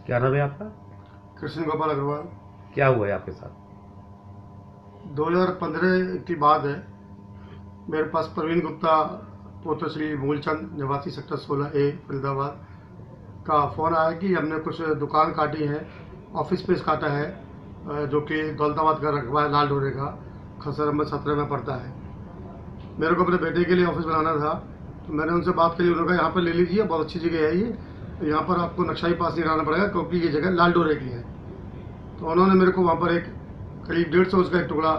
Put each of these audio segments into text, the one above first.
क्या नाम है आपका? कृष्ण गोपाल अग्रवाल। क्या हुआ है आपके साथ? 2015 की बात है। मेरे पास प्रवीण गुप्ता पुत्र श्री मूलचंद निवासी सेक्टर 16A फरीदाबाद का फ़ोन आया कि हमने कुछ दुकान काटी है, ऑफिस स्पेस काटा है, जो कि दौलताबाद का रकबा है, लाल डोरे का, खसर नंबर 17 में पड़ता है। मेरे को अपने बेटे के लिए ऑफिस बनाना था, तो मैंने उनसे बात करी। उन्होंने कहा यहाँ पर ले लीजिए, बहुत अच्छी जगह है ये, यहाँ पर आपको नक्शा ही पास नहीं कराना पड़ेगा क्योंकि ये जगह लाल डोरे की है। तो उन्होंने मेरे को वहाँ पर एक करीब 150 का एक टुकड़ा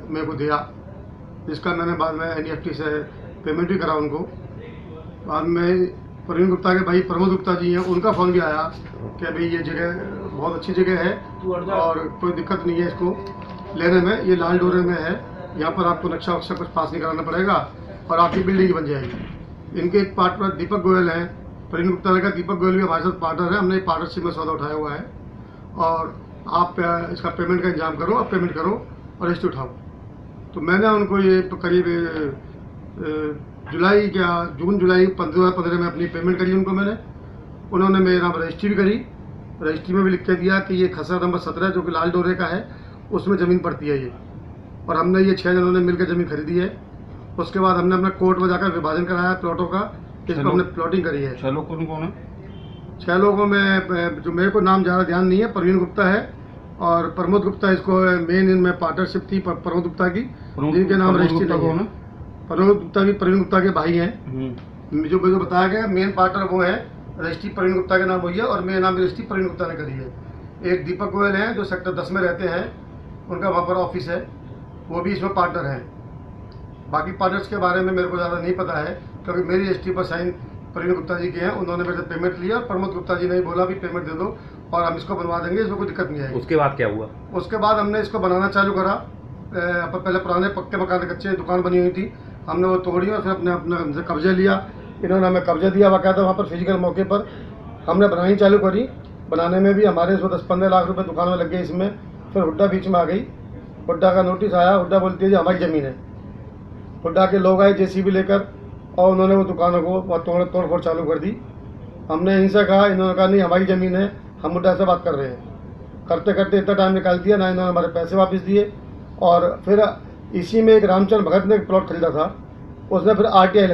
मेरे को दिया, जिसका मैंने बाद में NEFT से पेमेंट भी करा उनको। बाद में प्रवीण गुप्ता के भाई प्रमोद गुप्ता जी हैं, उनका फ़ोन भी आया कि अभी ये जगह बहुत अच्छी जगह है और कोई दिक्कत नहीं है इसको लेने में, ये लाल डोरे में है, यहाँ पर आपको नक्शा वक्शा कुछ पास नहीं कराना पड़ेगा और आपकी बिल्डिंग बन जाएगी। इनके एक पार्टनर दीपक गोयल हैं, प्रवीण गुप्ता ने कहा दीपक गोयल भी हमारे साथ पार्टनर है, हमने एक पार्टनरशिप में सौदा उठाया हुआ है और आप इसका पेमेंट का इंतजाम करो, आप पेमेंट करो और रजिस्ट्री उठाओ। तो मैंने उनको ये करीब जून जुलाई 15 में अपनी पेमेंट करी उनको मैंने। उन्होंने मेरे नाम रजिस्ट्री भी करी, रजिस्ट्री में भी लिख के दिया कि ये खसर नंबर 17 जो कि लाल डोरे का है उसमें ज़मीन पड़ती है ये, और हमने ये 6 जनों ने मिलकर ज़मीन खरीदी है। उसके बाद हमने अपना कोर्ट में जाकर विभाजन कराया प्लॉटों का, इसको हमने प्लॉटिंग करी है। 6 लोग कौन कौन है? 6 लोगों में जो मेरे को नाम ज़्यादा ध्यान नहीं है, प्रवीण गुप्ता है और प्रमोद गुप्ता, इसको मेन इनमें पार्टनरशिप थी प्रमोद गुप्ता की, जिनके नाम रजिस्ट्री नहीं है। प्रमोद गुप्ता भी प्रवीण गुप्ता के भाई हैं। जो मुझे बताया गया मेन पार्टनर वो है, रजिस्ट्री प्रवीण गुप्ता के नाम हुई है और मेरे नाम रजिस्ट्री प्रवीण गुप्ता ने करी है। एक दीपक गोयल हैं जो सेक्टर 10 में रहते हैं, उनका वहाँ पर ऑफिस है, वो भी इसमें पार्टनर हैं। बाकी पार्टनर्स के बारे में मेरे को ज़्यादा नहीं पता है क्योंकि मेरी रजिस्ट्री पर साइन प्रवीण गुप्ता जी के हैं, उन्होंने मेरे से पेमेंट लिया और प्रमोद गुप्ता जी ने बोला भी पेमेंट दे दो और हम इसको बनवा देंगे, इसमें कोई दिक्कत नहीं आएगी। उसके बाद क्या हुआ? उसके बाद हमने इसको बनाना चालू करा। पहले पुराने पक्के मकान, कच्चे दुकान बनी हुई थी, हमने वो तोड़ी और फिर अपने हमसे कब्जा लिया। इन्होंने हमें कब्जा दिया बाकायदा, वहाँ पर फिजिकल मौके पर हमने बनानी चालू करी। बनाने में भी हमारे इसमें 10-15 लाख रुपए दुकान में लग गए इसमें। फिर हुड्डा बीच में आ गई, हुड्डा का नोटिस आया, हुड्डा बोलती है जी हमारी ज़मीन है। हुड्डा के लोग आए JCB लेकर और उन्होंने वो दुकानों को तोड़ फोड़ चालू कर दी। हमने इनसे कहा, इन्होंने कहा नहीं हमारी ज़मीन है, हम हुड्डा से बात कर रहे हैं। करते करते इतना टाइम निकाल दिया, ना इन्होंने हमारे पैसे वापस दिए। और फिर इसी में एक रामचंद्र भगत ने एक प्लॉट खरीदा था, उसने फिर RTI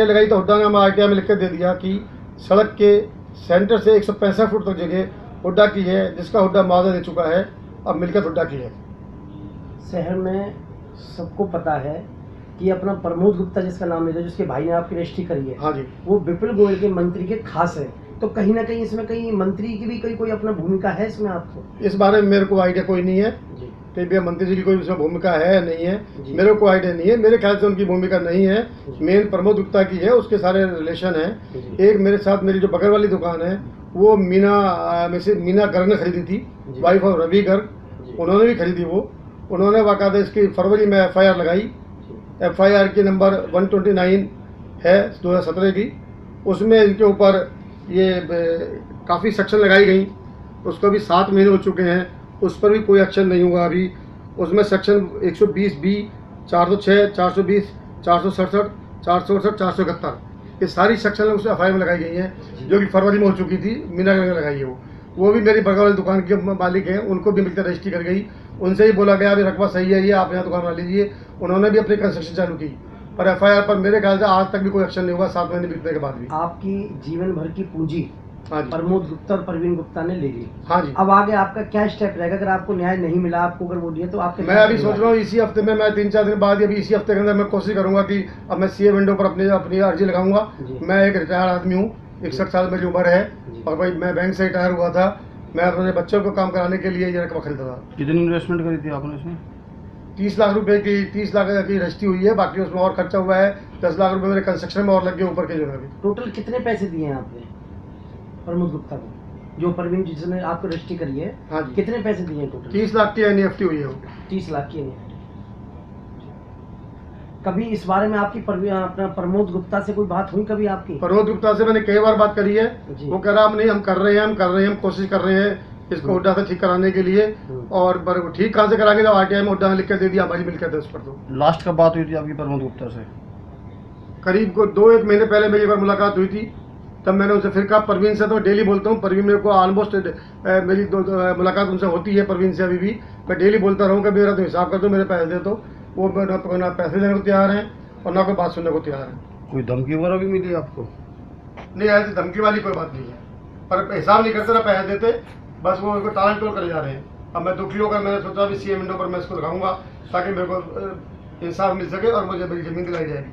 लगाई तो हुड्डा ने हमें RTI में लिख कर दे दिया कि सड़क के सेंटर से 165 फुट तक जगह हुड्डा की है, जिसका हुड्डा मुआवजा दे चुका है, अब मिलकर हुड्डा की है। शहर में सबको पता है कि अपना प्रमोद गुप्ता जिसका नाम लेता है, जिसके भाई ने आपकी रजिस्ट्री करी है, हाँ जी, वो विपुल गोयल के मंत्री के खास है। तो कहीं ना कहीं इसमें कहीं मंत्री की भी कोई अपना भूमिका है इसमें आपको? इस बारे में मेरे को आइडिया कोई नहीं है जी कि भैया मंत्री जी की कोई इसमें भूमिका है या नहीं है, जी। मेरे को आइडिया नहीं है। मेरे ख्याल से उनकी भूमिका नहीं है। मेन प्रमोद गुप्ता की है, उसके सारे रिलेशन जी। हैं। एक मेरे साथ मेरी जो बगल वाली दुकान है वो मीना गर्ग ने खरीदी थी, वाइफ ऑफ रवि गर्ग, उन्होंने भी खरीदी वो। उन्होंने बाकायदा इसकी फरवरी में FIR लगाई। FIR की नंबर 129 है 2017 की। उसमें इनके ऊपर ये काफ़ी सेक्शन लगाई गई, उसको भी 7 महीने हो चुके हैं, उस पर भी कोई एक्शन नहीं हुआ अभी। उसमें सेक्शन 120B, 406, 420, 467, 468, 471 ये सारी सेक्शन उस FIR में लगाई गई हैं, जो कि फरवरी में हो चुकी थी। मीना ने लगाई है वो भी मेरी बगल वाली दुकान के मालिक हैं, उनको भी मिलकर रजिस्ट्री कर गई। उनसे ही बोला गया अभी रकबा सही है, ये आप यहाँ दुकान बना लीजिए। उन्होंने भी अपनी कंस्ट्रक्शन चालू की, पर FIR पर मेरे ख्याल से आज तक भी कोई एक्शन नहीं हुआ, 7 महीने बीतने के बाद भी। आपकी जीवन भर की पूंजी हाँ जी, प्रमोद गुप्ता और प्रवीण गुप्ता ने ले ली। हाँ जी। अब आगे आपका क्या स्टेप रहेगा? अगर आपको न्याय नहीं मिला, आपको अगर वो दिया तो आपके मैं अभी सोच रहा हूँ इसी हफ्ते में, मैं 3-4 दिन बाद, अभी इसी हफ्ते के अंदर मैं कोशिश करूंगा कि अब मैं CA विंडो पर अपनी अर्जी लगाऊंगा। मैं एक रिटायर्ड आदमी हूँ, 61 साल मेरी उम्र है और भाई मैं बैंक से रिटायर हुआ था। मैं अपने बच्चों को काम कराने के लिए ये रकबा खरीदा था। कितनी इन्वेस्टमेंट करी थी आपने इसमें? 30 लाख रुपए की 30 लाख की रजिस्ट्री हुई है, बाकी उसमें और खर्चा हुआ है। 10 लाख रुपए मेरे कंस्ट्रक्शन में और लग गए ऊपर के जो है। टोटल कितने पैसे दिए हैं आपने प्रमोद गुप्ता को, जो प्रवीण जिसने आपको रजिस्ट्री करी है? हाँ जी, कितने पैसे दिए हैं टोटल? 30 लाख की NEFT हुई है वो। 30 लाख की नहीं। कभी इस बारे में आपकी अपना प्रमोद गुप्ता से कोई बात हुई कभी आपकी? प्रमोद गुप्ता से मैंने कई बार बात करी है, जी। वो कह रहा नहीं हम कर रहे हैं, हम कोशिश कर रहे हैं इसको हुड्डा से ठीक कराने के लिए। और पर वो ठीक कहाँ से कराएंगे जब RTI में हुड्डा ने लिख कर दे दिया, हमारी मिलकर है उस पर। तो लास्ट कब बात हुई थी आपकी प्रमोद गुप्ता से? करीब को 2-1 महीने पहले मेरी एक बार मुलाकात हुई थी, तब मैंने उनसे फिर कहा, परवीन से तो डेली बोलता हूँ, परवीन मेरे को ऑलमोस्ट मेरी मुलाकात उनसे होती है, परवीन से अभी भी मैं डेली बोलता रहूँ कि मेरा तो हिसाब कर दो, मेरे पैसे दे दो। वो ना पैसे देने को तैयार हैं और ना कोई बात सुनने को तैयार है। कोई धमकी वगैरह भी मिली आपको? नहीं, ऐसी धमकी वाली कोई बात नहीं है, पर हिसाब नहीं करते ना पैसे देते, बस वो उनको टाल टोल करे जा रहे हैं। अब मैं दुखी होकर मैंने सोचा भी CM विंडो पर मैं इसको लगाऊंगा ताकि मेरे को इंसाफ मिल सके और मुझे मेरी ज़मीन दिलाई जाएगी।